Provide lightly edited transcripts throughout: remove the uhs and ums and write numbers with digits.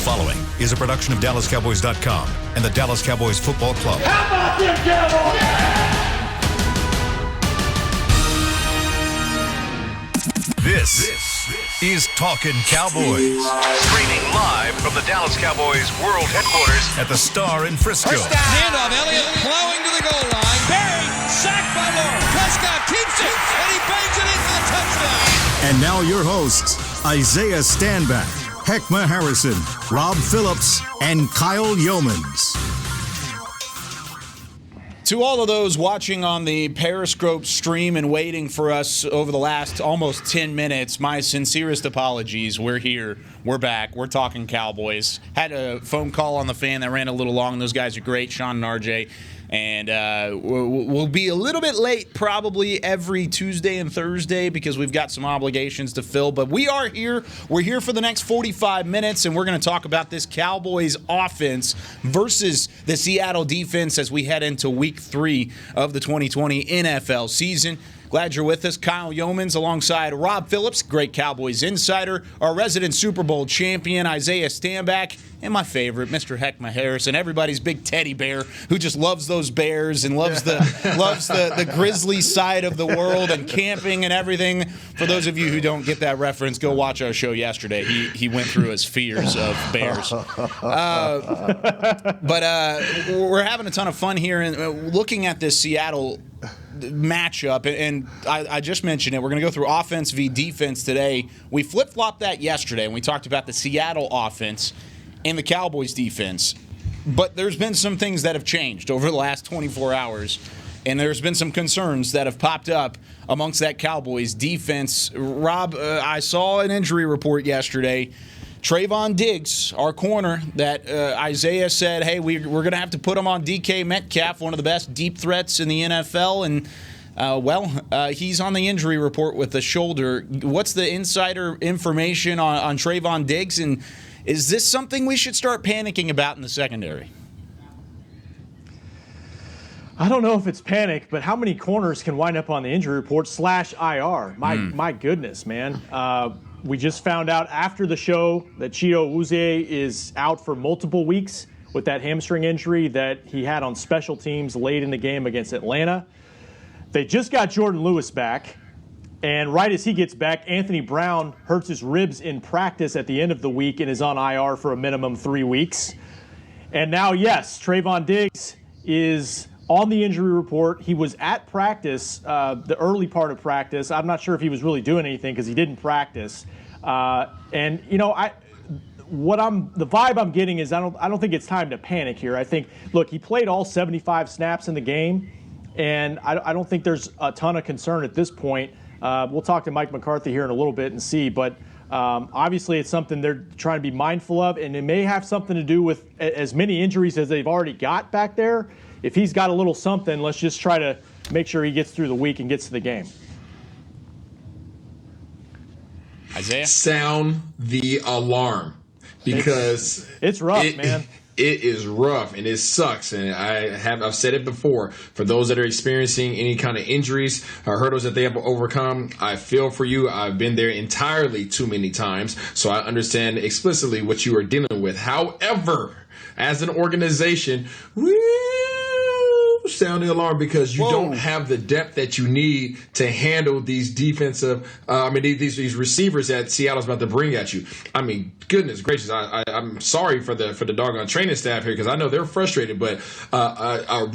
following is a production of DallasCowboys.com and the Dallas Cowboys Football Club. How about them Cowboys? This is Talkin Cowboys. Streaming live from the Dallas Cowboys World Headquarters at the Star in Frisco. First down. Handoff. Elliott plowing to the goal line. Buried. Sacked by Lawrence. Prescott keeps it, and he bangs it in for the touchdown. And now your hosts, Isaiah Stanback, Heckma Harrison, Rob Phillips, and Kyle Yeomans. To all of those watching on the Periscope stream and waiting for us over the last almost 10 minutes, my sincerest apologies. We're here. We're back. We're talking Cowboys. Had a phone call on the fan that ran a little long. Those guys are great, Sean and RJ. And we'll be a little bit late probably every Tuesday and Thursday because we've got some obligations to fill. But we are here. We're here for the next 45 minutes, and we're going to talk about this Cowboys offense versus the Seattle defense as we head into Week 3 of the 2020 NFL season. Glad you're with us. Kyle Yeomans alongside Rob Phillips, great Cowboys insider, our resident Super Bowl champion, Isaiah Stanback, and my favorite, Mr. Heckma Harrison, everybody's big teddy bear who just loves those Bears and loves the Grizzly side of the world and camping and everything. For those of you who don't get that reference, go watch our show yesterday. He went through his fears of Bears. But we're having a ton of fun here and looking at this Seattle matchup, and I just mentioned it. We're going to go through offense v. defense today. We flip-flopped that yesterday, and we talked about the Seattle offense and the Cowboys defense. But there's been some things that have changed over the last 24 hours, and there's been some concerns that have popped up amongst that Cowboys defense. Rob, I saw an injury report yesterday. Trayvon Diggs, our corner, that Isaiah said, hey, we're going to have to put him on DK Metcalf, one of the best deep threats in the NFL. And, he's on the injury report with the shoulder. What's the insider information on Trayvon Diggs? And is this something we should start panicking about in the secondary? I don't know if it's panic, but how many corners can wind up on the injury report / IR? My goodness, man. We just found out after the show that Chido Uzie is out for multiple weeks with that hamstring injury that he had on special teams late in the game against Atlanta. They just got Jordan Lewis back, and right as he gets back, Anthony Brown hurts his ribs in practice at the end of the week and is on IR for a minimum 3 weeks. And now, yes, Trayvon Diggs is on the injury report. He was at practice, the early part of practice. I'm not sure if he was really doing anything because he didn't practice. And you know, the vibe I'm getting is I don't think it's time to panic here. I think, look, he played all 75 snaps in the game, and I don't think there's a ton of concern at this point. We'll talk to Mike McCarthy here in a little bit and see, but obviously it's something they're trying to be mindful of, and it may have something to do with as many injuries as they've already got back there. If he's got a little something, let's just try to make sure he gets through the week and gets to the game. Isaiah? Sound the alarm because it's rough, man. It is rough and it sucks. And I've said it before. For those that are experiencing any kind of injuries or hurdles that they have to overcome, I feel for you. I've been there entirely too many times, so I understand explicitly what you are dealing with. However, as an organization, sound the alarm because you don't have the depth that you need to handle these defensive, these receivers that Seattle's about to bring at you. I mean, goodness gracious, I'm sorry for the doggone training staff here because I know they're frustrated, but a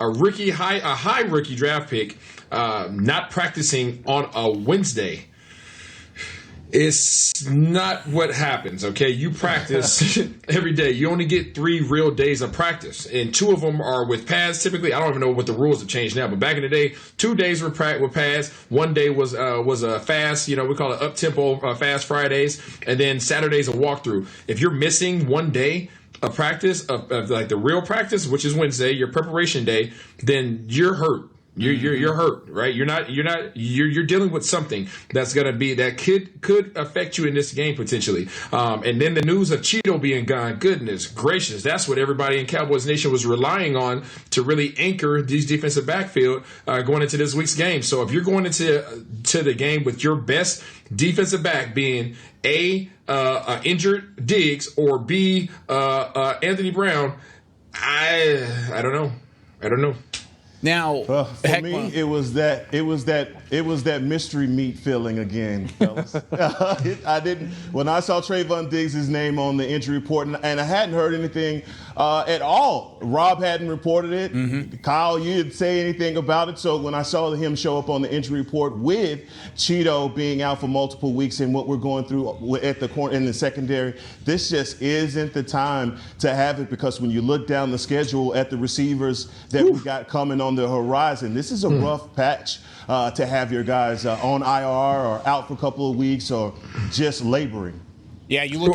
high rookie draft pick not practicing on a Wednesday. It's not what happens, okay? You practice every day. You only get 3 real days of practice, and 2 of them are with pads. Typically, I don't even know what the rules have changed now, but back in the day, 2 days were with pads. 1 day was a fast, we call it up-tempo fast Fridays, and then Saturday's a walkthrough. If you're missing 1 day of practice, of like the real practice, which is Wednesday, your preparation day, then you're hurt. You're hurt, right? You're dealing with something that's gonna be that could affect you in this game potentially. And then the news of Cheeto being gone, goodness gracious, that's what everybody in Cowboys Nation was relying on to really anchor these defensive backfield going into this week's game. So if you're going into the game with your best defensive back being injured Diggs or B Anthony Brown, I don't know. Now, for me, it was that mystery meat feeling again, fellas. I didn't when I saw Trayvon Diggs' name on the injury report, and I hadn't heard anything at all. Rob hadn't reported it. Mm-hmm. Kyle, you didn't say anything about it. So when I saw him show up on the injury report with Cheeto being out for multiple weeks and what we're going through at the corner in the secondary, this just isn't the time to have it, because when you look down the schedule at the receivers that we got coming on the horizon, this is a rough patch to have your guys on IR or out for a couple of weeks or just laboring. Yeah, you look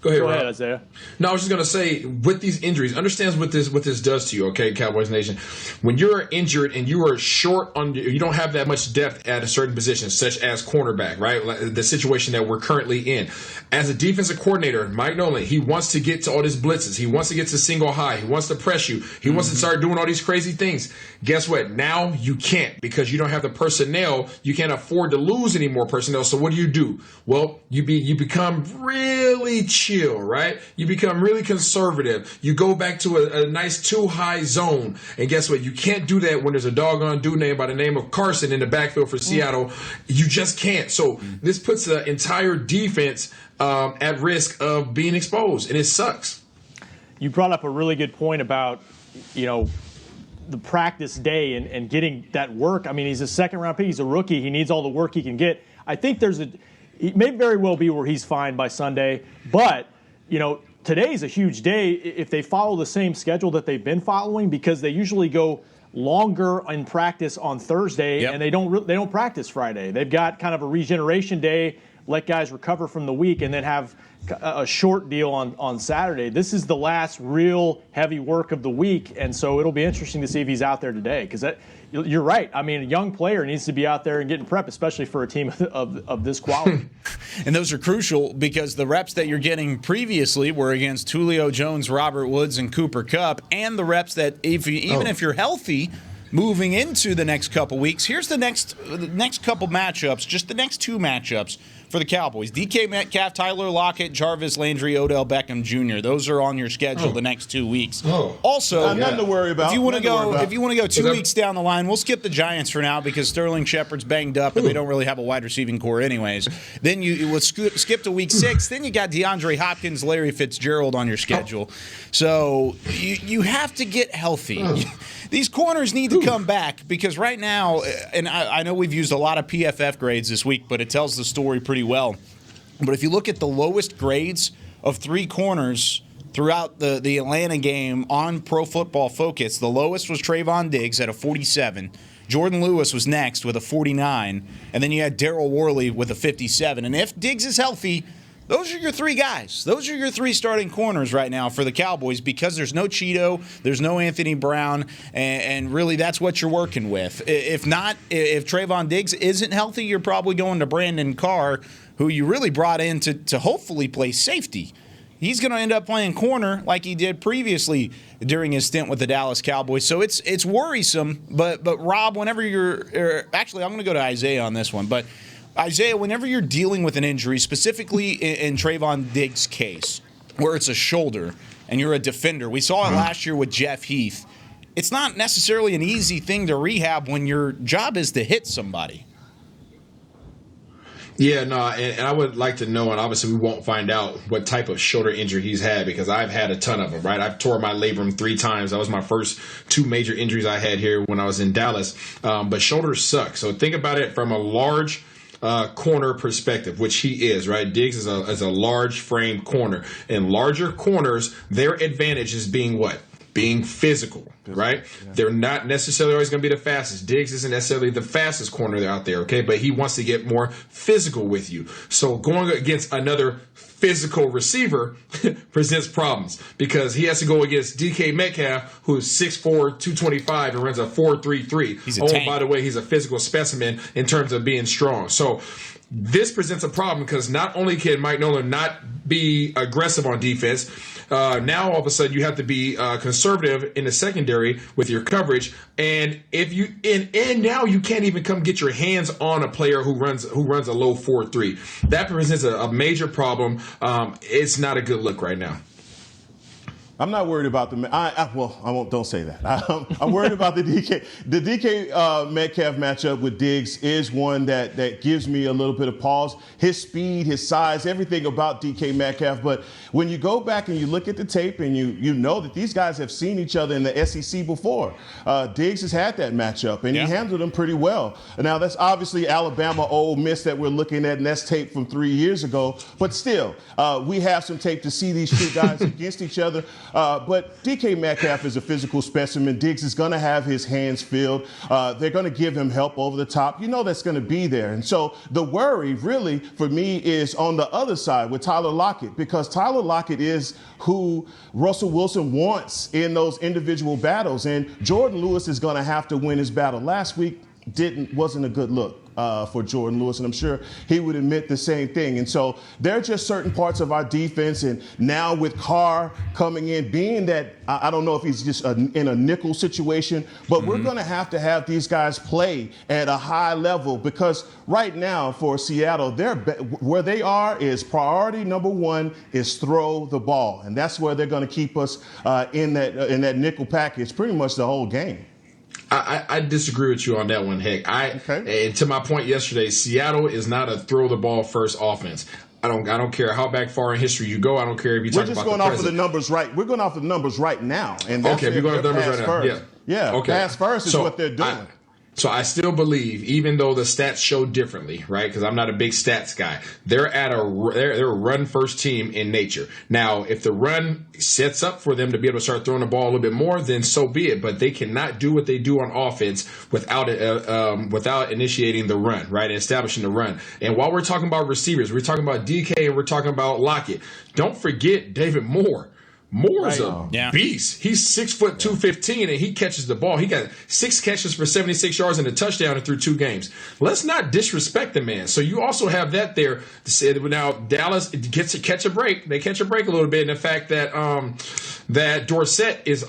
Go ahead, Go Rob. ahead, Isaiah. No, I was just going to say, with these injuries, understands what this does to you, okay, Cowboys Nation. When you're injured and you are short you don't have that much depth at a certain position, such as cornerback, right? Like the situation that we're currently in. As a defensive coordinator, Mike Nolan, he wants to get to all these blitzes. He wants to get to single high. He wants to press you. He wants to start doing all these crazy things. Guess what? Now you can't, because you don't have the personnel. You can't afford to lose any more personnel. So what do? Well, you become really chill, right? You become really conservative. You go back to a nice too-high zone. And guess what? You can't do that when there's a doggone dude named by the name of Carson in the backfield for Seattle. You just can't. So this puts the entire defense at risk of being exposed, and it sucks. You brought up a really good point about, the practice day and getting that work. I mean, he's a second-round pick. He's a rookie. He needs all the work he can get. I think it may very well be where he's fine by Sunday, but today's a huge day if they follow the same schedule that they've been following, because they usually go longer in practice on Thursday, and they don't practice Friday. They've got kind of a regeneration day, let guys recover from the week, and then have a short deal on Saturday. This is the last real heavy work of the week, and so it'll be interesting to see if he's out there today, because you're right. I mean, a young player needs to be out there and getting prep, especially for a team of this quality. And those are crucial, because the reps that you're getting previously were against Julio Jones, Robert Woods, and Cooper Kupp, and the reps that if you're healthy moving into the next couple weeks, here's the next couple matchups, just the next two matchups for the Cowboys. DK Metcalf, Tyler Lockett, Jarvis Landry, Odell Beckham Jr. Those are on your schedule the next 2 weeks. Also, nothing to worry about. If you want to go 2 weeks down the line, we'll skip the Giants for now, because Sterling Shepard's banged up and they don't really have a wide receiving core anyways. Then you skip to week 6. Then you got DeAndre Hopkins, Larry Fitzgerald on your schedule. So you have to get healthy. These corners need to come back, because right now, and I know we've used a lot of PFF grades this week, but it tells the story pretty well. But if you look at the lowest grades of 3 corners throughout the Atlanta game on Pro Football Focus, the lowest was Trayvon Diggs at a 47. Jordan Lewis was next with a 49. And then you had Darryl Worley with a 57. And if Diggs is healthy, those are your 3 guys. Those are your 3 starting corners right now for the Cowboys, because there's no Cheeto, there's no Anthony Brown, and really that's what you're working with. If Trayvon Diggs isn't healthy, you're probably going to Brandon Carr, who you really brought in to hopefully play safety. He's going to end up playing corner like he did previously during his stint with the Dallas Cowboys. So it's worrisome. But Rob, whenever actually, I'm going to go to Isaiah on this one, but Isaiah, whenever you're dealing with an injury, specifically in Trayvon Diggs' case, where it's a shoulder and you're a defender, we saw it last year with Jeff Heath. It's not necessarily an easy thing to rehab when your job is to hit somebody. Yeah, no, and I would like to know, and obviously we won't find out what type of shoulder injury he's had, because I've had a ton of them, right? I've tore my labrum 3 times. That was my first 2 major injuries I had here when I was in Dallas. But shoulders suck. So think about it from a large corner perspective, which he is, right? Diggs is a large frame corner, and larger corners, their advantage is being what? Being physical, right? Yeah. They're not necessarily always going to be the fastest. Diggs isn't necessarily the fastest corner out there, okay? But he wants to get more physical with you. So going against another physical receiver presents problems because he has to go against DK Metcalf, who's 6'4", 225, and runs a 4.33. He's a tank. By the way, he's a physical specimen in terms of being strong. So this presents a problem because not only can Mike Nolan not be aggressive on defense, now all of a sudden you have to be conservative in the secondary with your coverage, and if you and now you can't even come get your hands on a player who runs a low 4.3. That presents a major problem. It's not a good look right now. I'm not worried about I won't. Don't say that. I'm worried about the DK. The DK Metcalf matchup with Diggs is one that gives me a little bit of pause. His speed, his size, everything about DK Metcalf. But when you go back and you look at the tape and you know that these guys have seen each other in the SEC before. Diggs has had that matchup and he handled them pretty well. Now that's obviously Alabama Ole Miss that we're looking at, and that's tape from 3 years ago. But still, we have some tape to see these two guys against each other. But DK Metcalf is a physical specimen. Diggs is going to have his hands filled. They're going to give him help over the top. You know that's going to be there. And so the worry really for me is on the other side with Tyler Lockett, because Tyler Lockett is who Russell Wilson wants in those individual battles. And Jordan Lewis is going to have to win his battle. Last week wasn't a good look for Jordan Lewis, and I'm sure he would admit the same thing. And so there are just certain parts of our defense, and now with Carr coming in, being that I don't know if he's just in a nickel situation, but we're going to have these guys play at a high level, because right now for Seattle, where they are is priority number one is throw the ball, and that's where they're going to keep us in that nickel package pretty much the whole game. I disagree with you on that one, Heck. And to my point yesterday, Seattle is not a throw the ball first offense. I don't care how back far in history you go. I don't care if you talk about the present. We're just going off of the numbers right. We're going off of the numbers right now, and that's we're going off the numbers right now. Yeah. Okay. Pass first is what they're doing. So I still believe, even though the stats show differently, right? Because I'm not a big stats guy. They're a run first team in nature. Now, if the run sets up for them to be able to start throwing the ball a little bit more, then so be it. But they cannot do what they do on offense without initiating the run, right? And establishing the run. And while we're talking about receivers, we're talking about DK and we're talking about Lockett. Don't forget David Moore. Moore's a beast. He's 6'2", 215, and he catches the ball. He got 6 catches for 76 yards and a touchdown through 2 games. Let's not disrespect the man. So you also have that there. Now Dallas gets to catch a break. They catch a break a little bit in the fact that that Dorsett is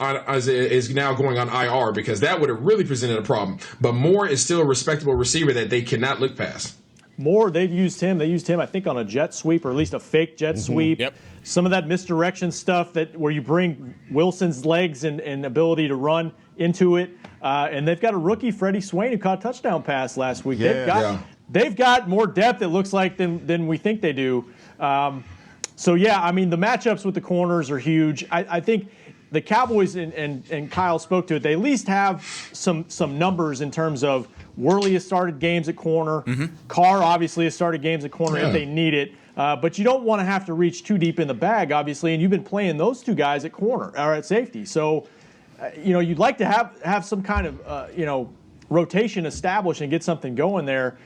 now going on IR, because that would have really presented a problem. But Moore is still a respectable receiver that they cannot look past. Moore, they've used him. They used him, I think, on a jet sweep, or at least a fake jet sweep. Yep. Some of that misdirection stuff where you bring Wilson's legs and ability to run into it. And they've got a rookie, Freddie Swain, who caught a touchdown pass last week. They've got more depth, it looks like, than we think they do. The matchups with the corners are huge. I think the Cowboys, and Kyle spoke to it, they at least have some numbers in terms of Worley has started games at corner. Carr obviously has started games at corner if they need it. But you don't want to have to reach too deep in the bag, obviously, and you've been playing those two guys at corner or at safety. So, you'd like to have some kind of, rotation established and get something going there.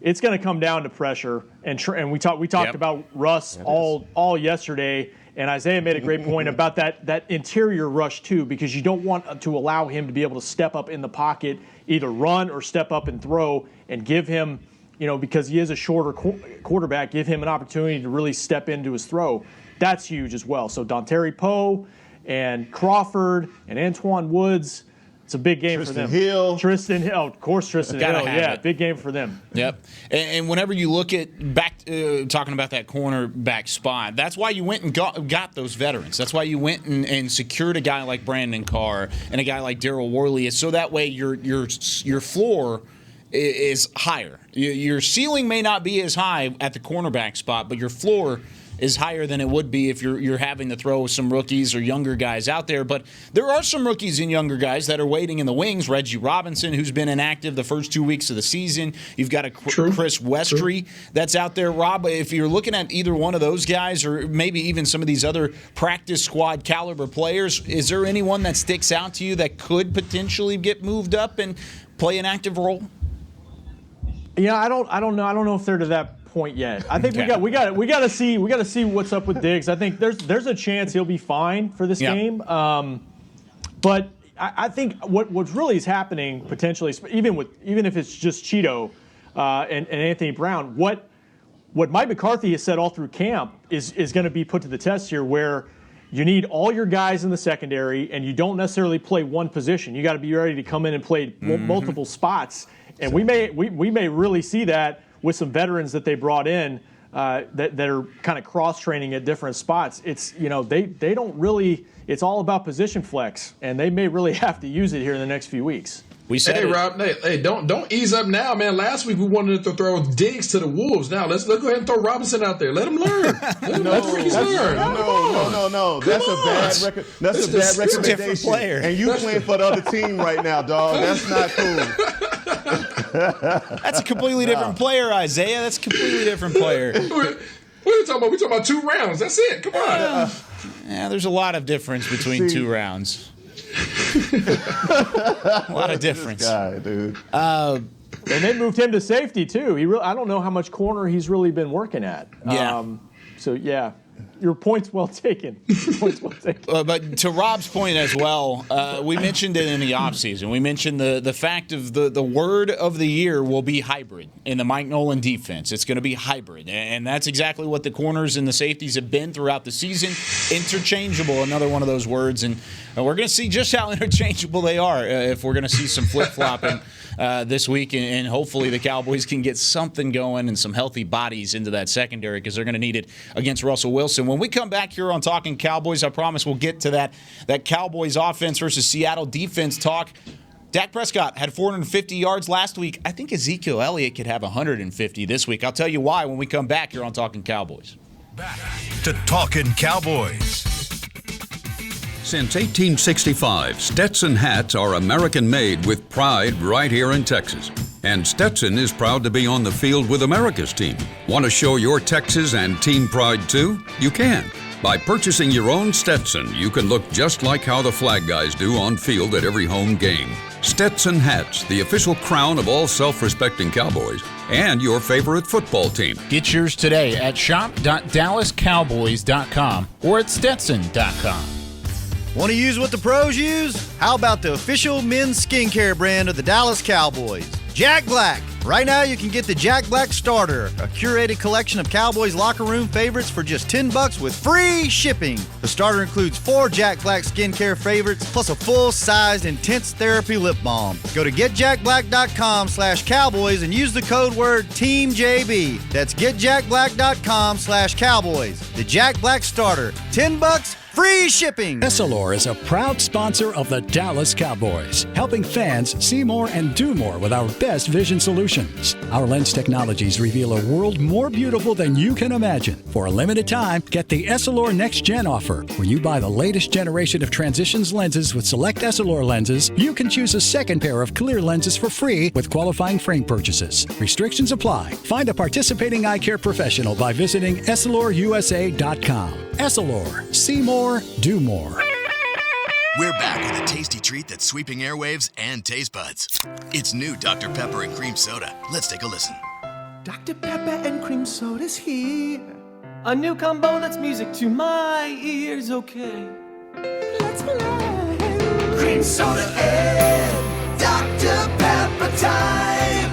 It's going to come down to pressure, and we talked about Russ all yesterday. And Isaiah made a great point about that interior rush, too, because you don't want to allow him to be able to step up in the pocket, either run or step up and throw, and give him, because he is a shorter quarterback, give him an opportunity to really step into his throw. That's huge as well. So Dontari Poe and Crawford and Antoine Woods, it's a big game for them. Tristan Hill, of course, Tristan Hill. Big game for them. Yep. And whenever you look at talking about that cornerback spot, that's why you went and got those veterans. That's why you went and secured a guy like Brandon Carr and a guy like Darryl Worley, so that way your floor is higher. Your ceiling may not be as high at the cornerback spot, but your floor is higher than it would be if you're having to throw some rookies or younger guys out there. But there are some rookies and younger guys that are waiting in the wings. Reggie Robinson, who's been inactive the first 2 weeks of the season. You've got a Chris Westry that's out there. Rob, if you're looking at either one of those guys or maybe even some of these other practice squad caliber players, is there anyone that sticks out to you that could potentially get moved up and play an active role? Yeah, I don't know if they're to that point yet. I think we got to see what's up with Diggs. I think there's a chance he'll be fine for this game. But I think what really is happening potentially, even if it's just Cheeto and Anthony Brown, what Mike McCarthy has said all through camp is going to be put to the test here, where you need all your guys in the secondary, and you don't necessarily play one position. You got to be ready to come in and play multiple spots. And we may really see that with some veterans that they brought in that are kind of cross training at different spots. It's they don't really. It's all about position flex, and they may really have to use it here in the next few weeks. We said, hey Rob, hey, don't ease up now, man. Last week we wanted to throw Diggs to the Wolves. Now let's go ahead and throw Robinson out there. Let him learn. Let him learn. No. That's a bad record. That's a bad recommendation. Player. And you playing for the other team right now, dog. That's not cool. That's a completely different player, Isaiah. That's a completely different player. What are you talking about? We're talking about 2 rounds. That's it. Come on. Yeah, there's a lot of difference between 2 rounds. A lot of difference. This guy, dude. And they moved him to safety too. I don't know how much corner he's really been working at. Yeah. Your point's well taken. But to Rob's point as well, we mentioned it in the offseason. We mentioned the fact of the word of the year will be hybrid in the Mike Nolan defense. It's going to be hybrid. And that's exactly what the corners and the safeties have been throughout the season. Interchangeable, another one of those words. And we're going to see just how interchangeable they are if we're going to see some flip-flopping this week. And hopefully the Cowboys can get something going and some healthy bodies into that secondary because they're going to need it against Russell Wilson. When we come back here on Talking Cowboys, I promise we'll get to that Cowboys offense versus Seattle defense talk. Dak Prescott had 450 yards last week. I think Ezekiel Elliott could have 150 this week. I'll tell you why when we come back here on Talking Cowboys. Back to Talkin' Cowboys. Since 1865, Stetson hats are American-made with pride right here in Texas. And Stetson is proud to be on the field with America's team. Want to show your Texas and team pride too? You can. By purchasing your own Stetson, you can look just like how the flag guys do on field at every home game. Stetson hats, the official crown of all self-respecting Cowboys and your favorite football team. Get yours today at shop.dallascowboys.com or at stetson.com. Want to use what the pros use? How about the official men's skincare brand of the Dallas Cowboys, Jack Black? Right now you can get the Jack Black Starter, a curated collection of Cowboys locker room favorites for just $10 with free shipping. The starter includes 4 Jack Black skincare favorites plus a full-sized intense therapy lip balm. Go to getjackblack.com/Cowboys and use the code word TEAMJB. That's getjackblack.com/Cowboys. The Jack Black Starter, $10. Free shipping! Essilor is a proud sponsor of the Dallas Cowboys, helping fans see more and do more with our best vision solutions. Our lens technologies reveal a world more beautiful than you can imagine. For a limited time, get the Essilor Next Gen offer. When you buy the latest generation of Transitions lenses with select Essilor lenses, you can choose a second pair of clear lenses for free with qualifying frame purchases. Restrictions apply. Find a participating eye care professional by visiting EssilorUSA.com. Essilor. See more. Do more. We're back with a tasty treat that's sweeping airwaves and taste buds. It's new Dr. Pepper and Cream Soda. Let's take a listen. Dr. Pepper and Cream Soda's here. A new combo that's music to my ears, okay. Let's play. Cream Soda and Dr. Pepper time.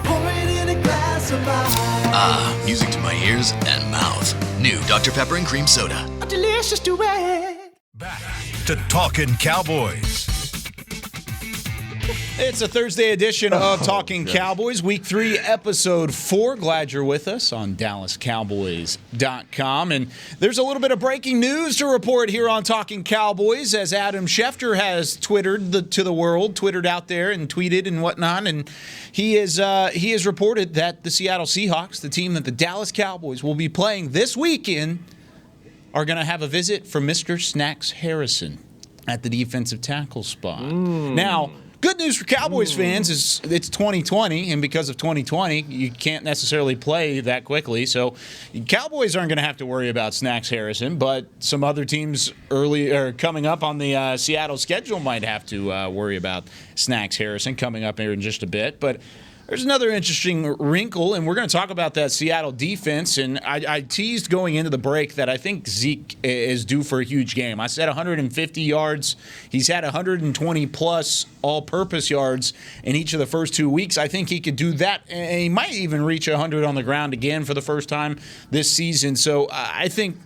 Pour it in a glass of ice. Ah, music to my ears and mouth. New Dr. Pepper and Cream Soda. A delicious duet. Back to Talkin' Cowboys. It's a Thursday edition of Talking Cowboys, Week 3, Episode 4. Glad you're with us on DallasCowboys.com. And there's a little bit of breaking news to report here on Talking Cowboys, as Adam Schefter has tweeted out there and tweeted and whatnot. And he has reported that the Seattle Seahawks, the team that the Dallas Cowboys will be playing this weekend, are going to have a visit from Mr. Snacks Harrison at the defensive tackle spot. Now, good news for Cowboys fans is it's 2020, and because of 2020, you can't necessarily play that quickly. So Cowboys aren't going to have to worry about Snacks Harrison, but some other teams coming up on the Seattle schedule might have to worry about Snacks Harrison coming up here in just a bit. But there's another interesting wrinkle, and we're going to talk about that Seattle defense. And I teased going into the break that I think Zeke is due for a huge game. I said 150 yards. He's had 120-plus all-purpose yards in each of the first 2 weeks. I think he could do that, and he might even reach 100 on the ground again for the first time this season. So I think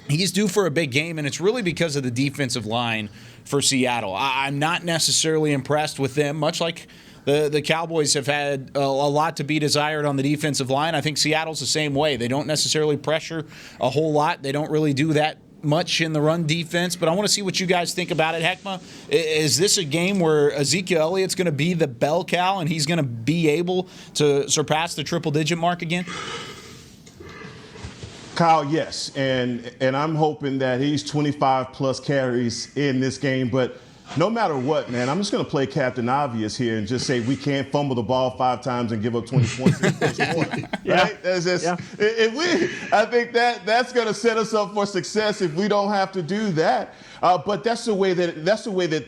he's due for a big game, and it's really because of the defensive line for Seattle. I'm not necessarily impressed with them, much like the Cowboys have had a lot to be desired on the defensive line. I think Seattle's the same way. They don't necessarily pressure a whole lot. They don't really do that much in the run defense, but I want to see what you guys think about it. Heckma, is this a game where Ezekiel Elliott's going to be the bell cow and he's going to be able to surpass the triple-digit mark again? Kyle, yes, and I'm hoping that he's 25-plus carries in this game, but no matter what, man, I'm just going to play Captain Obvious here and just say we can't fumble the ball 5 times and give up 20 points in the first quarter. Right? That's just, I think that's going to set us up for success if we don't have to do that. But that's the way that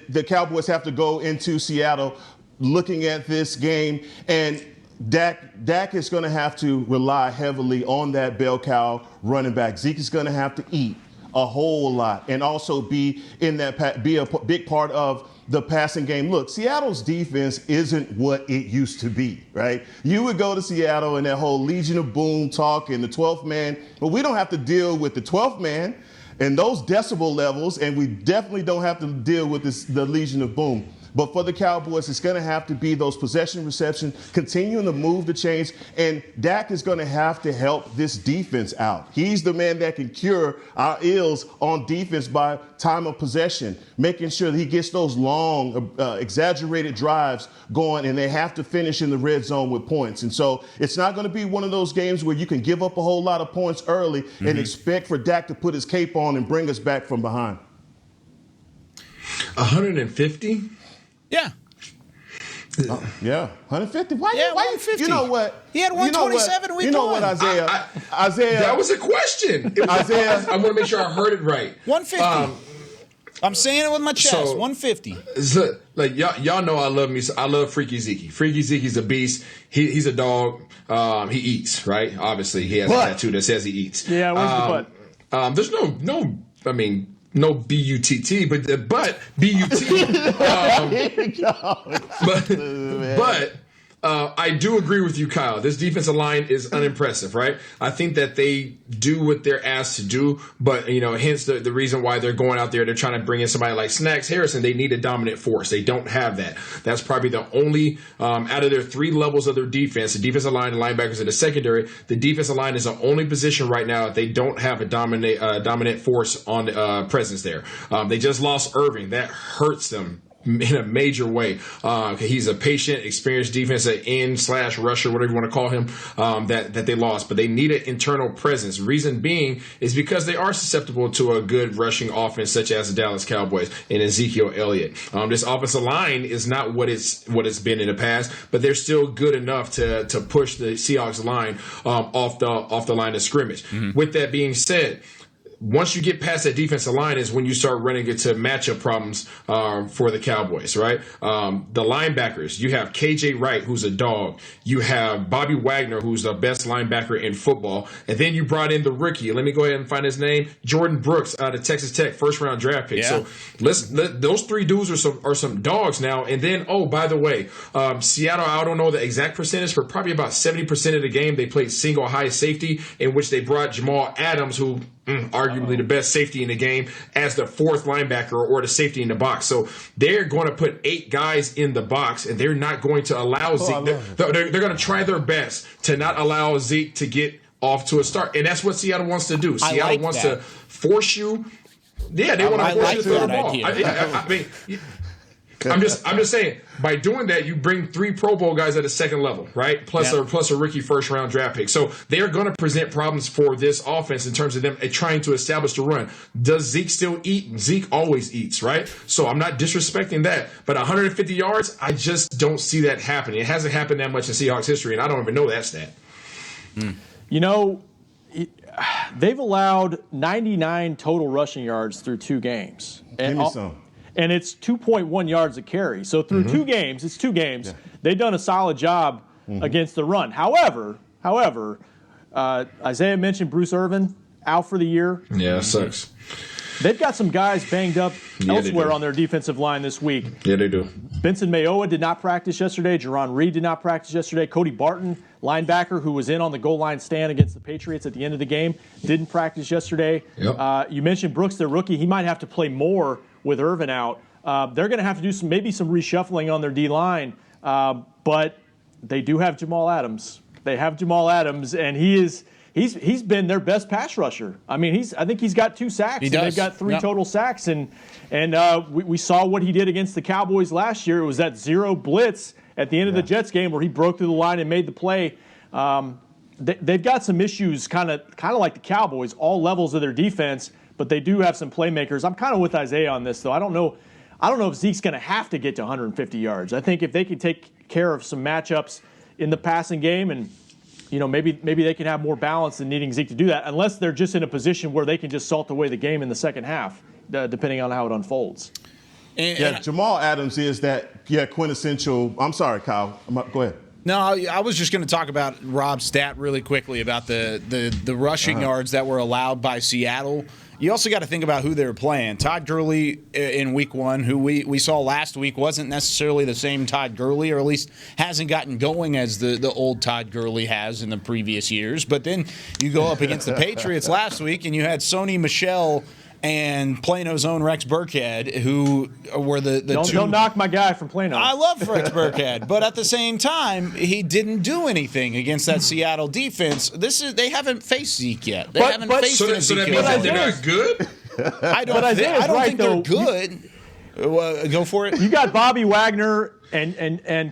the Cowboys have to go into Seattle, looking at this game. And Dak is going to have to rely heavily on that bell cow running back. Zeke is going to have to eat a whole lot and also be a big part of the passing game. Look, Seattle's defense isn't what it used to be, right? You would go to Seattle and that whole Legion of Boom talk and the 12th man, but we don't have to deal with the 12th man and those decibel levels, and we definitely don't have to deal with the Legion of Boom. But for the Cowboys, it's going to have to be those possession reception, continuing to move the chains, and Dak is going to have to help this defense out. He's the man that can cure our ills on defense by time of possession, making sure that he gets those long, exaggerated drives going, and they have to finish in the red zone with points. And so it's not going to be one of those games where you can give up a whole lot of points early and expect for Dak to put his cape on and bring us back from behind. 150? Yeah. Yeah, 150. Why 150. You know what? He had 127 week one. You know what, Isaiah? Isaiah. That was a question. Isaiah. I want to make sure I heard it right. 150. I'm saying it with my chest. 150. So, like y'all know I love Freaky Zeke. Freaky Zeke's a beast. He's a dog. He eats, right? Obviously, he has a tattoo that says he eats. Yeah, where's the butt? There's no B-U-T-T, but B-U-T. But I do agree with you, Kyle. This defensive line is unimpressive, right? I think that they do what they're asked to do, but, hence the reason why they're going out there. They're trying to bring in somebody like Snacks Harrison. They need a dominant force. They don't have that. That's probably the only, out of their 3 levels of their defense, the defensive line, the linebackers, and the secondary, the defensive line is the only position right now that they don't have a dominant force on presence there. They just lost Irving. That hurts them in a major way. He's a patient, experienced defensive end/rusher, whatever you want to call him, that they lost. But they need an internal presence. Reason being is because they are susceptible to a good rushing offense such as the Dallas Cowboys and Ezekiel Elliott. This offensive line is not what it's been in the past, but they're still good enough to push the Seahawks line off the line of scrimmage. With that being said, once you get past that defensive line is when you start running into matchup problems for the Cowboys, right? The linebackers, you have KJ Wright, who's a dog. You have Bobby Wagner, who's the best linebacker in football. And then you brought in the rookie. Let me go ahead and find his name. Jordan Brooks out of Texas Tech, first-round draft pick. Yeah. So those 3 dudes are some dogs now. And then, by the way, Seattle, I don't know the exact percentage, but probably about 70% of the game they played single high safety, in which they brought Jamal Adams, who arguably the best safety in the game, as the fourth linebacker or the safety in the box. So they're going to put 8 guys in the box, and they're not going to allow Zeke. They're going to try their best to not allow Zeke to get off to a start. And that's what Seattle wants to do. Seattle wants to force you. Yeah, they want to force you to throw the ball. I mean, I'm just saying, by doing that, you bring 3 Pro Bowl guys at a second level, right? Plus a rookie first round draft pick. So they are going to present problems for this offense in terms of them trying to establish the run. Does Zeke still eat? Zeke always eats, right? So I'm not disrespecting that. But 150 yards, I just don't see that happening. It hasn't happened that much in Seahawks history, and I don't even know that stat. You know, they've allowed 99 total rushing yards through 2 games. Give me some. And it's 2.1 yards a carry. So through 2 games, it's 2 games. Yeah. They've done a solid job against the run. However, Isaiah mentioned Bruce Irvin out for the year. Yeah, it sucks. They've got some guys banged up elsewhere on their defensive line this week. Yeah, they do. Benson Mayowa did not practice yesterday. Jerron Reed did not practice yesterday. Cody Barton, linebacker, who was in on the goal line stand against the Patriots at the end of the game, didn't practice yesterday. Yep. You mentioned Brooks, their rookie. He might have to play more with Irvin out. They're going to have to do some reshuffling on their D-line. But they do have Jamal Adams. They have Jamal Adams, and he's been their best pass rusher. I mean, I think he's got 2 sacks. He does. They've got 3 total sacks, and we saw what he did against the Cowboys last year. It was that 0 blitz at the end of the Jets game where he broke through the line and made the play. They've got some issues, kind of like the Cowboys, all levels of their defense, but they do have some playmakers. I'm kind of with Isaiah on this, though. I don't know if Zeke's going to have to get to 150 yards. I think if they can take care of some matchups in the passing game, and maybe they can have more balance than needing Zeke to do that, unless they're just in a position where they can just salt away the game in the second half, depending on how it unfolds. Jamal Adams is that quintessential. I'm sorry, Kyle. Go ahead. No, I was just going to talk about Rob's stat really quickly about the rushing yards that were allowed by Seattle. You also got to think about who they were playing. Todd Gurley in week 1, who we saw last week, wasn't necessarily the same Todd Gurley, or at least hasn't gotten going as the old Todd Gurley has in the previous years. But then you go up against the Patriots last week, and you had Sony Michel and Plano's own Rex Burkhead, who were the two. Don't knock my guy from Plano. I love Rex Burkhead, but at the same time, he didn't do anything against that Seattle defense. They haven't faced Zeke yet. They haven't faced Zeke. So that means that they're not good? I don't think they're good. Go for it. You got Bobby Wagner and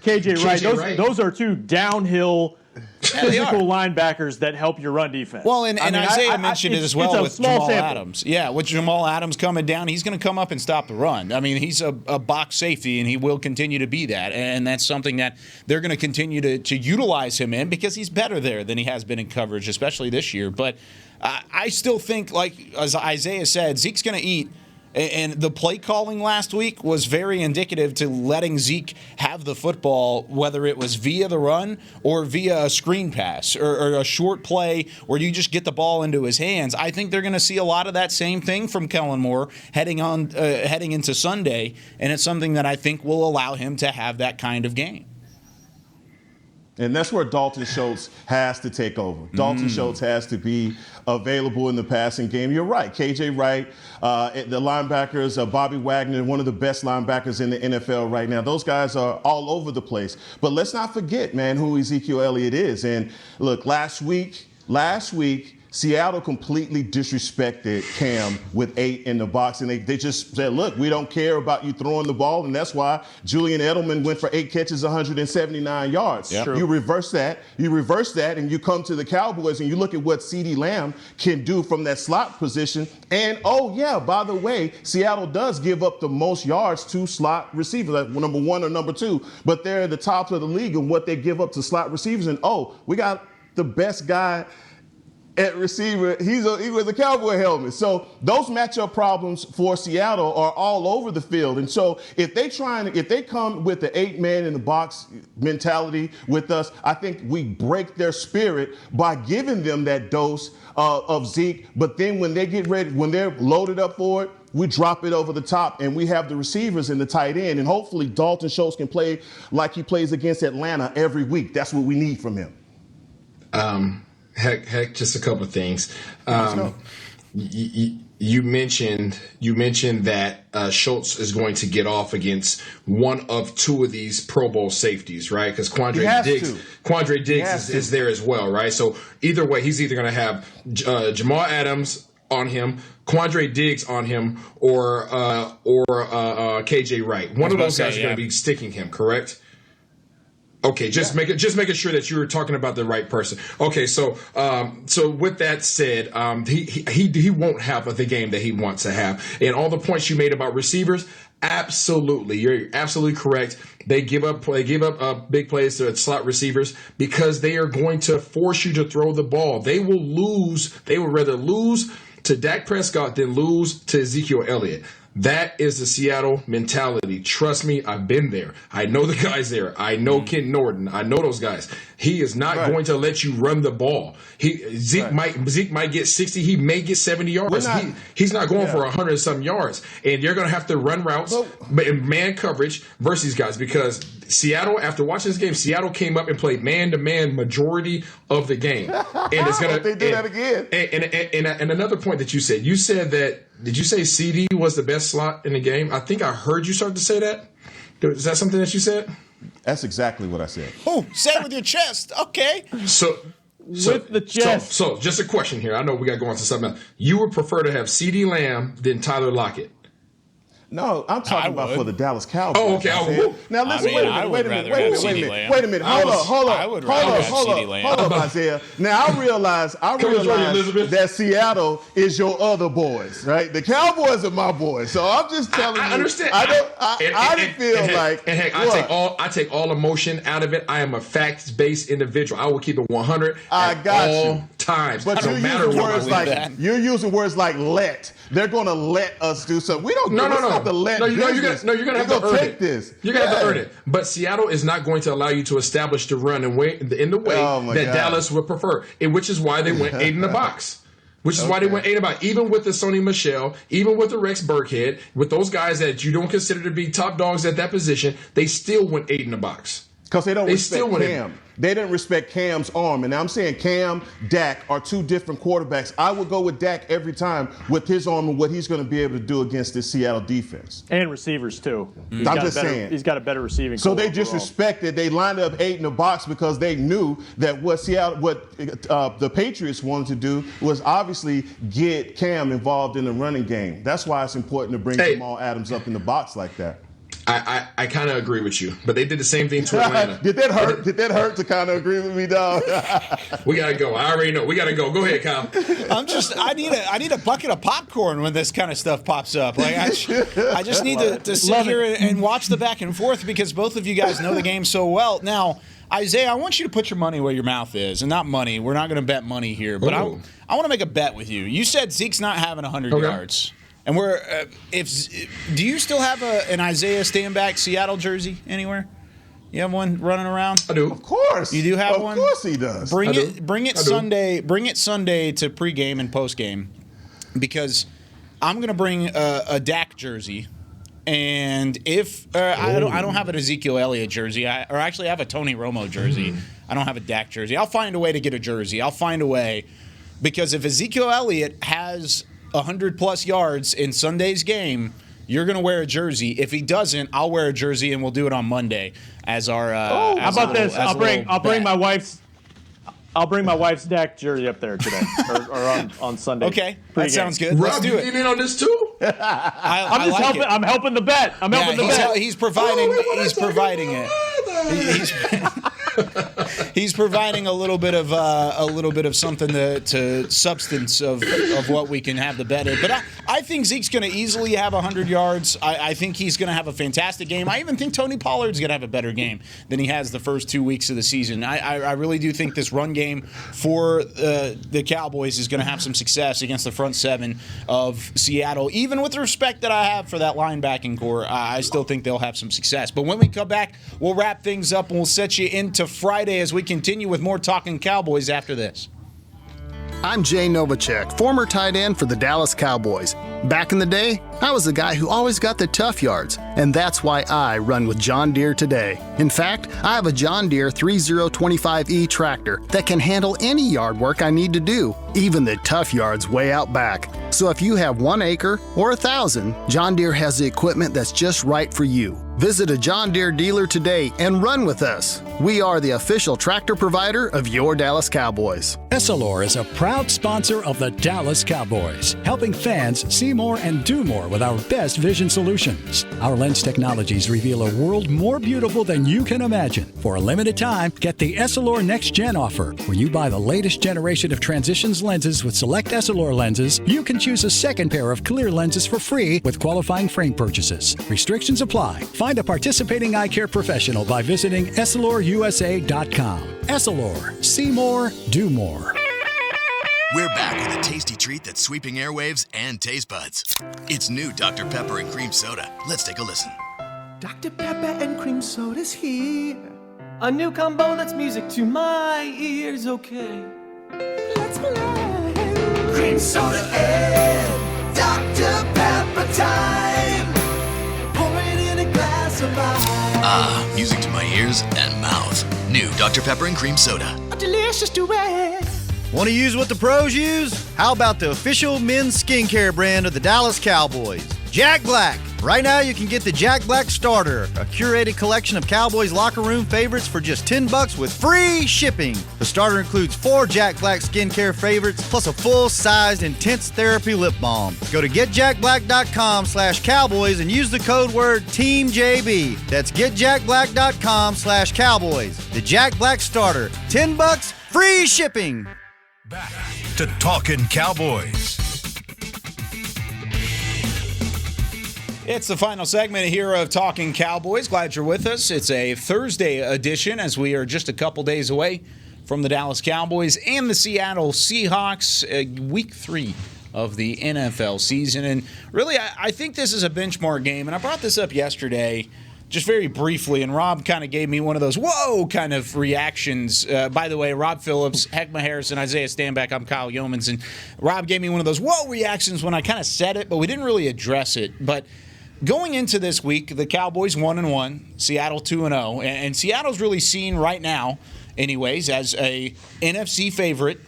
KJ Wright. Those are 2 downhill physical linebackers that help your run defense. Well, and Isaiah mentioned it as well with Jamal Adams. Yeah, with Jamal Adams coming down, he's going to come up and stop the run. I mean, he's a box safety, and he will continue to be that. And that's something that they're going to continue to utilize him in, because he's better there than he has been in coverage, especially this year. But I still think, like as Isaiah said, Zeke's going to eat. And the play calling last week was very indicative to letting Zeke have the football, whether it was via the run or via a screen pass or a short play where you just get the ball into his hands. I think they're going to see a lot of that same thing from Kellen Moore heading into Sunday, and it's something that I think will allow him to have that kind of game. And that's where Dalton Schultz has to take over. Dalton Schultz has to be available in the passing game. You're right. KJ Wright, the linebackers, Bobby Wagner, one of the best linebackers in the NFL right now. Those guys are all over the place. But let's not forget, man, who Ezekiel Elliott is. And look, last week, Seattle completely disrespected Cam with 8 in the box, and they just said, look, we don't care about you throwing the ball, and that's why Julian Edelman went for 8 catches, 179 yards. Yep. You reverse that, and you come to the Cowboys, and you look at what CeeDee Lamb can do from that slot position. And, by the way, Seattle does give up the most yards to slot receivers, like number 1 or number 2, but they're at the top of the league in what they give up to slot receivers. And, we got the best guy at receiver, he wears a Cowboy helmet. So those matchup problems for Seattle are all over the field. And so if they come with the 8-man in the box mentality with us, I think we break their spirit by giving them that dose of Zeke. But then when they get ready, when they're loaded up for it, we drop it over the top, and we have the receivers in the tight end. And hopefully Dalton Schultz can play like he plays against Atlanta every week. That's what we need from him. Heck, just a couple of things. You mentioned that Schultz is going to get off against one of two of these Pro Bowl safeties, right? Because Quandre Diggs is there as well, right? So either way, he's either going to have Jamal Adams on him, Quandre Diggs on him, or KJ Wright. One of those guys are going to be sticking him, correct? Okay, just making sure that you were talking about the right person. Okay, so with that said, he won't have the game that he wants to have, and all the points you made about receivers, absolutely, you're absolutely correct. They give up big plays to slot receivers because they are going to force you to throw the ball. They will lose. They would rather lose to Dak Prescott than lose to Ezekiel Elliott. That is the Seattle mentality. Trust me, I've been there. I know the guys there. I know Ken Norton. I know those guys. He is not going to let you run the ball. Zeke might get 60. He may get 70 yards. He's not going for 100-some yards. And you're going to have to run routes in man coverage versus these guys because Seattle, after watching this game, Seattle came up and played man-to-man majority of the game. And it's going to they do that again. And another point that you said that. Did you say CD was the best slot in the game? I think I heard you start to say that. Is that something that you said? That's exactly what I said. Oh, say it with your chest. Okay. So with the chest. So just a question here. I know we got to go on to something else. You would prefer to have CD Lamb than Tyler Lockett? No, I'm talking about for the Dallas Cowboys. Oh, okay. Now listen, wait a minute. Hold up, Isaiah. Now I realize that Seattle is your other boys, right? The Cowboys are my boys. So I'm just telling you. I understand. I take all emotion out of it. I am a facts-based individual. I will keep it 100 at all times. But you're using words like let. They're going to let us do something. We don't. No. You're going to have to earn it. You're going to have to earn it. But Seattle is not going to allow you to establish the run in the way that Dallas would prefer, which is why they went 8 in the box. Which is why they went 8 in the box. Even with the Sony Michel, even with the Rex Burkhead, with those guys that you don't consider to be top dogs at that position, they still went 8 in the box. Because they don't respect Cam. They didn't respect Cam's arm. And I'm saying Cam, Dak are two different quarterbacks. I would go with Dak every time with his arm and what he's going to be able to do against this Seattle defense. And receivers, too. I'm just saying. He's got a better receiving. So they disrespected. They lined up 8 in the box because they knew that what the Patriots wanted to do was obviously get Cam involved in the running game. That's why it's important to bring Jamal Adams up in the box like that. I kind of agree with you, but they did the same thing to Atlanta. Did that hurt? Did that hurt to kind of agree with me, dog? We gotta go. I already know. We gotta go. Go ahead, Kyle. I need a bucket of popcorn when this kind of stuff pops up. Like I just need to sit here and watch the back and forth because both of you guys know the game so well. Now, Isaiah, I want you to put your money where your mouth is, and not money. We're not going to bet money here, but I want to make a bet with you. You said Zeke's not having 100 yards. And do you still have an Isaiah Stanback Seattle jersey anywhere? You have one running around? I do. Of course. You do have one? Of course he does. Bring it Sunday to pregame and postgame because I'm going to bring a Dak jersey. And if I don't have an Ezekiel Elliott jersey, I have a Tony Romo jersey. I don't have a Dak jersey. I'll find a way to get a jersey. I'll find a way because if Ezekiel Elliott has 100+ yards in Sunday's game, you're going to wear a jersey. If he doesn't, I'll wear a jersey and we'll do it on Monday as our. How about this? I'll bring my wife's Dak jersey up there today or on Sunday. Okay, that sounds good. Rob, you get in on this too? I'm helping the bet. He's providing. He's providing it. He's providing a little bit of something to substance of what we can have the bet in. But I think Zeke's going to easily have 100 yards. I think he's going to have a fantastic game. I even think Tony Pollard's going to have a better game than he has the first 2 weeks of the season. I really do think this run game for the Cowboys is going to have some success against the front seven of Seattle. Even with the respect that I have for that linebacking core, I still think they'll have some success. But when we come back, we'll wrap things up and we'll set you into Friday as we continue with more Talkin Cowboys after this. I'm Jay Novacek, former tight end for the Dallas Cowboys. Back in the day, I was the guy who always got the tough yards, and that's why I run with John Deere today. In fact, I have a John Deere 3025E tractor that can handle any yard work I need to do, even the tough yards way out back. So if you have 1 acre or 1,000, John Deere has the equipment that's just right for you. Visit a John Deere dealer today and run with us. We are the official tractor provider of your Dallas Cowboys. Essilor is a proud sponsor of the Dallas Cowboys, helping fans see more and do more with our best vision solutions. Our lens technologies reveal a world more beautiful than you can imagine. For a limited time, get the Essilor Next Gen offer. When you buy the latest generation of Transitions lenses with select Essilor lenses, you can choose a second pair of clear lenses for free with qualifying frame purchases. Restrictions apply. Find a participating eye care professional by visiting EssilorUSA.com. Essilor. See more, do more. We're back with a tasty treat that's sweeping airwaves and taste buds. It's new Dr. Pepper and Cream Soda. Let's take a listen. Dr. Pepper and Cream Soda's here. A new combo that's music to my ears, okay. Let's play. Cream Soda and Dr. Pepper time. Pour it in a glass of ice. Ah, music to my ears and mouth. New Dr. Pepper and Cream Soda. A delicious duet. Want to use what the pros use? How about the official men's skincare brand of the Dallas Cowboys? Jack Black. Right now you can get the Jack Black Starter, a curated collection of Cowboys locker room favorites for just $10 with free shipping. The starter includes 4 Jack Black skincare favorites plus a full-sized intense therapy lip balm. Go to getjackblack.com/cowboys and use the code word TEAMJB. That's getjackblack.com/cowboys. The Jack Black Starter, $10, free shipping. Back to Talkin Cowboys. It's the final segment here of Talking Cowboys. Glad you're with us. It's a Thursday edition as we are just a couple days away from the Dallas Cowboys and the Seattle Seahawks, week 3 of the NFL season. And really, I think this is a benchmark game. And I brought this up yesterday just very briefly, and Rob kind of gave me one of those whoa kind of reactions. By the way, Rob Phillips, Heckma Harrison, Isaiah Stanback, I'm Kyle Yeomans. And Rob gave me one of those whoa reactions when I kind of said it, but we didn't really address it. But going into this week, the Cowboys 1-1, Seattle 2-0, and Seattle's really seen right now, anyways, as a NFC favorite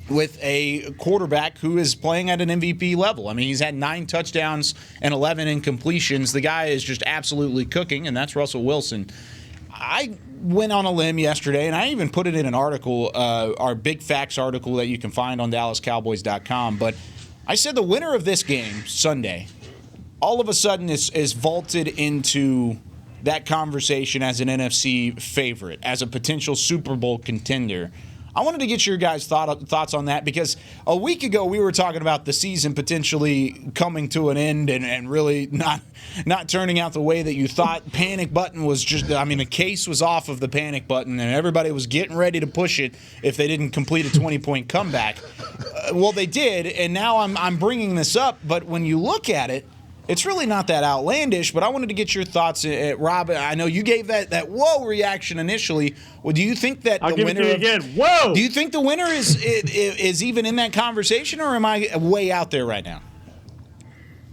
with a quarterback who is playing at an MVP level. I mean, he's had 9 touchdowns and 11 incompletions. The guy is just absolutely cooking, and that's Russell Wilson. I went on a limb yesterday, and I even put it in an article, our Big Facts article that you can find on DallasCowboys.com. But I said the winner of this game, Sunday, all of a sudden is vaulted into that conversation as an NFC favorite, as a potential Super Bowl contender. I wanted to get your guys' thoughts on that because a week ago we were talking about the season potentially coming to an end and really not turning out the way that you thought. Panic button was just, I mean, the case was off of the panic button and everybody was getting ready to push it if they didn't complete a 20-point comeback. Well, they did, and now I'm bringing this up, but when you look at it, it's really not that outlandish, but I wanted to get your thoughts, Rob. I know you gave that whoa reaction initially. Well, do you think that I'll the give winner it to you again? Whoa! Do you think the winner is even in that conversation, or am I way out there right now?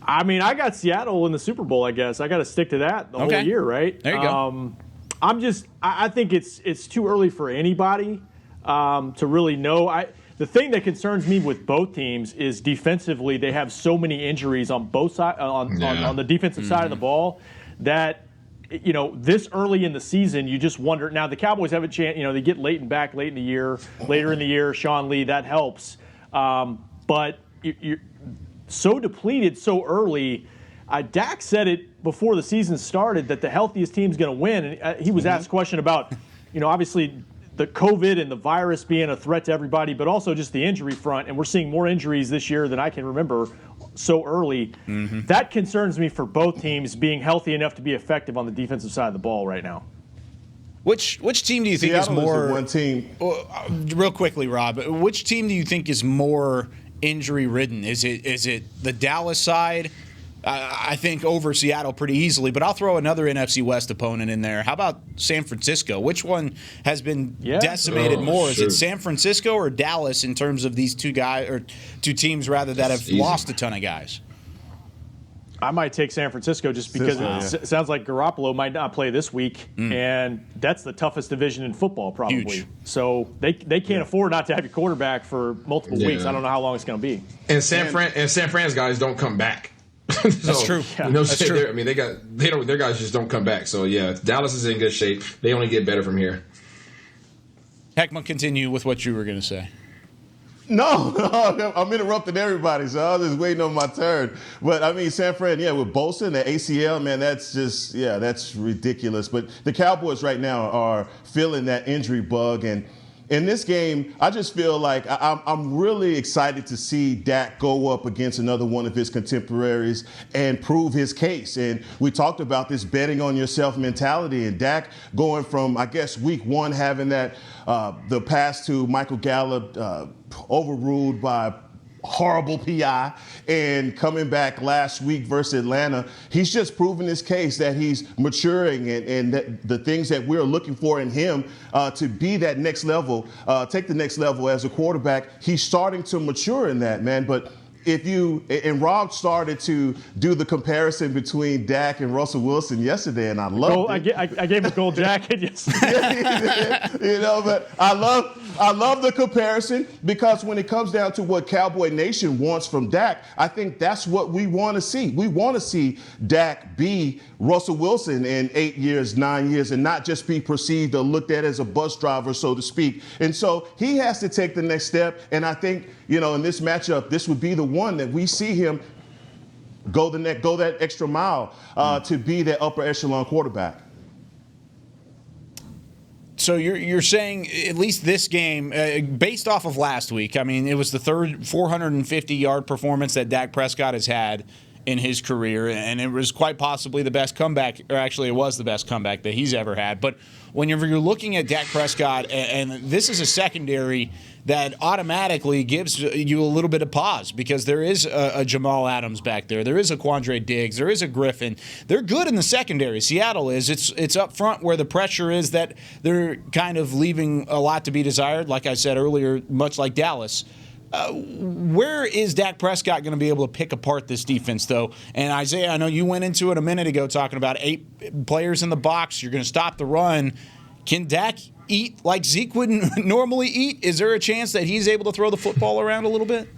I mean, I got Seattle in the Super Bowl. I guess I got to stick to that the whole year, right? There you go. I think it's too early for anybody to really know. The thing that concerns me with both teams is defensively they have so many injuries on both sides on the defensive side of the ball that this early in the season you just wonder. Now the Cowboys have a chance. They get Leighton back later in the year. Sean Lee, that helps, but you're so depleted so early. Dak said it before the season started that the healthiest team's going to win, and he was asked a question about obviously the COVID and the virus being a threat to everybody, but also just the injury front. And we're seeing more injuries this year than I can remember so early. Mm-hmm. That concerns me for both teams being healthy enough to be effective on the defensive side of the ball right now. Which team do you think Seattle is more? One team. Real quickly, Rob. Which team do you think is more injury ridden? Is it the Dallas side? I think over Seattle pretty easily, but I'll throw another NFC West opponent in there. How about San Francisco? Which one has been decimated more? Is it San Francisco or Dallas in terms of these two teams rather that have lost a ton of guys? I might take San Francisco just because it sounds like Garoppolo might not play this week, and that's the toughest division in football probably. Huge. So they can't afford not to have your quarterback for multiple weeks. I don't know how long it's going to be. And San Fran's guys don't come back. So, that's true. That's true. I mean, their guys just don't come back. So yeah, Dallas is in good shape. They only get better from here. Heckman, continue with what you were going to say. No, I'm interrupting everybody, so I was just waiting on my turn. But, I mean, San Fran, with Bosa and the ACL, man, that's ridiculous. But the Cowboys right now are feeling that injury bug. And in this game, I just feel like I'm really excited to see Dak go up against another one of his contemporaries and prove his case. And we talked about this betting on yourself mentality, and Dak going from, I guess, week one having that the pass to Michael Gallup overruled by horrible PI, and coming back last week versus Atlanta, he's just proven his case that he's maturing and that the things that we're looking for in him to be that next level, take the next level as a quarterback, he's starting to mature in that, man. But Rob started to do the comparison between Dak and Russell Wilson yesterday, and I loved it. I gave him a gold jacket yesterday. But I love the comparison because when it comes down to what Cowboy Nation wants from Dak, I think that's what we want to see. We want to see Dak be Russell Wilson in 8 years, 9 years, and not just be perceived or looked at as a bus driver, so to speak. And so he has to take the next step, and I think, in this matchup, this would be the one that we see him go that extra mile to be that upper echelon quarterback. So you're saying at least this game, based off of last week, I mean, it was the third 450-yard performance that Dak Prescott has had in his career, and it was quite possibly the best comeback, or actually it was the best comeback that he's ever had. But when you're looking at Dak Prescott, and this is a secondary that automatically gives you a little bit of pause because there is a Jamal Adams back there. There is a Quandre Diggs. There is a Griffin. They're good in the secondary. Seattle is. It's up front where the pressure is that they're kind of leaving a lot to be desired, like I said earlier, much like Dallas. Where is Dak Prescott going to be able to pick apart this defense, though? And Isaiah, I know you went into it a minute ago talking about 8 players in the box. You're going to stop the run. Can Dak eat like Zeke would normally eat? Is there a chance that he's able to throw the football around a little bit?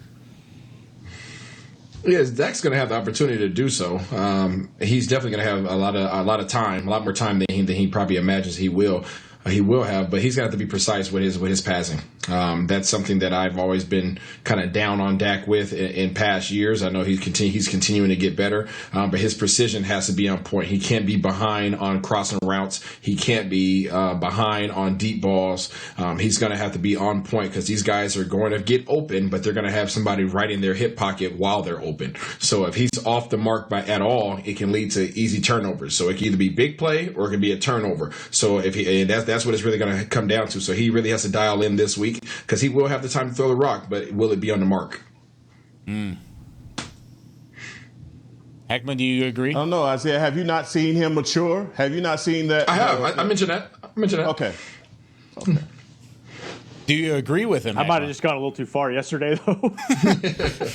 Yes, Dak's going to have the opportunity to do so. He's definitely going to have a lot of time, a lot more time than he probably imagines he will. He will have, but he's going to have to be precise with his passing. That's something that I've always been kind of down on Dak with in past years. I know he's continuing to get better, but his precision has to be on point. He can't be behind on crossing routes. He can't be behind on deep balls. He's going to have to be on point because these guys are going to get open, but they're going to have somebody right in their hip pocket while they're open. So if he's off the mark at all, it can lead to easy turnovers. So it can either be big play or it can be a turnover. So that's what it's really going to come down to. So he really has to dial in this week because he will have the time to throw the rock, but will it be on the mark? Heckman, do you agree? I don't know, Isaiah. Have you not seen him mature? Have you not seen that? I have. I mentioned that. Okay. Do you agree with him? I might have just gone a little too far yesterday, though.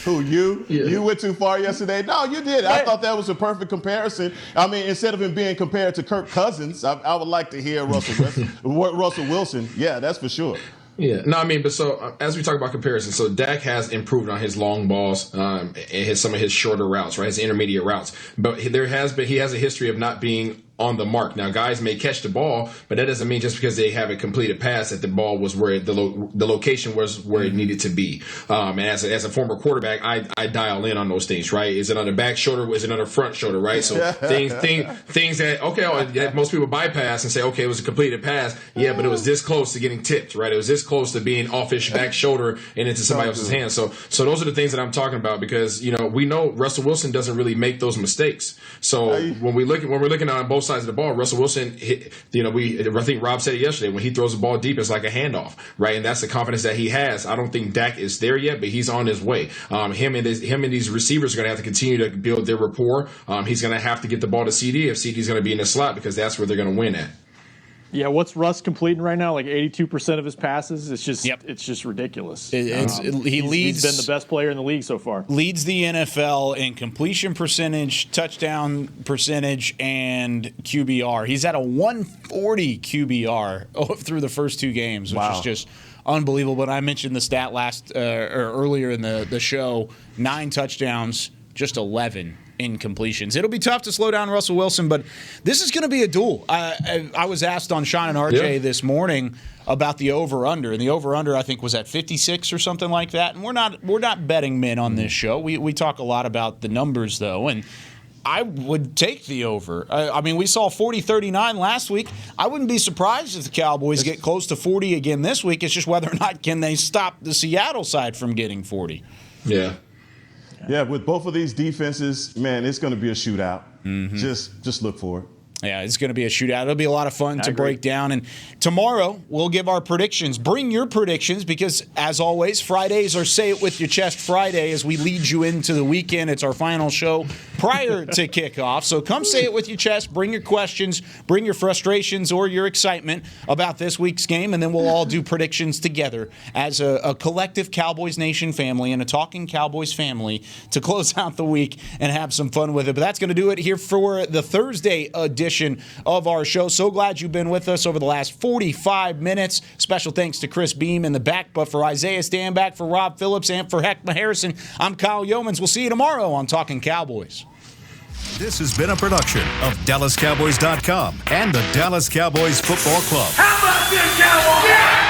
Who, you? Yeah. You went too far yesterday? No, you did. I thought that was a perfect comparison. I mean, instead of him being compared to Kirk Cousins, I would like to hear Russell Wilson. Yeah, that's for sure. Yeah, no, I mean, but so as we talk about comparison, so Dak has improved on his long balls, and some of his shorter routes, right, his intermediate routes. But he has a history of not being on the mark. Now, guys may catch the ball, but that doesn't mean just because they have a completed pass that the ball was where the location was where it needed to be. And as a former quarterback, I dial in on those things, right? Is it on the back shoulder? Is it on the front shoulder, right? So things that most people bypass and say, okay, it was a completed pass. Yeah, but it was this close to getting tipped, right? It was this close to being off his back shoulder and into somebody else's hand. So those are the things that I'm talking about because we know Russell Wilson doesn't really make those mistakes. So when we're looking on both sides of the ball, Russell Wilson, I think Rob said it yesterday, when he throws the ball deep, it's like a handoff, right? And that's the confidence that he has. I don't think Dak is there yet, but he's on his way. Him and these receivers are going to have to continue to build their rapport. He's going to have to get the ball to CD if CD's going to be in the slot because that's where they're going to win at. Yeah, what's Russ completing right now? Like 82% of his passes. It's just ridiculous. He's been the best player in the league so far. Leads the NFL in completion percentage, touchdown percentage, and QBR. He's at a 140 QBR through the first 2 games, which is just unbelievable. But I mentioned the stat earlier in the show: 9 touchdowns, just 11 incompletions. It'll be tough to slow down Russell Wilson, but this is going to be a duel. I was asked on Sean and RJ this morning about the over-under, and the over-under I think was at 56 or something like that. And we're not betting men on this show. We talk a lot about the numbers though, and I would take the over. I mean, we saw 40-39 last week. I wouldn't be surprised if the Cowboys get close to 40 again this week. It's just whether or not can they stop the Seattle side from getting 40. Yeah. Yeah, with both of these defenses, man, it's going to be a shootout. Just look for it. Yeah, it's going to be a shootout. It'll be a lot of fun to break down. And tomorrow, we'll give our predictions. Bring your predictions because, as always, Fridays are Say It With Your Chest Friday as we lead you into the weekend. It's our final show prior to kickoff. So come say it with your chest. Bring your questions. Bring your frustrations or your excitement about this week's game. And then we'll all do predictions together as a collective Cowboys Nation family and a Talking Cowboys family to close out the week and have some fun with it. But that's going to do it here for the Thursday edition of our show. So glad you've been with us over the last 45 minutes. Special thanks to Chris Beam in the back, but for Isaiah Standback, for Rob Phillips, and for Heckma Harrison, I'm Kyle Yeomans. We'll see you tomorrow on Talking Cowboys. This has been a production of DallasCowboys.com and the Dallas Cowboys Football Club. How about this, Cowboys? Yeah!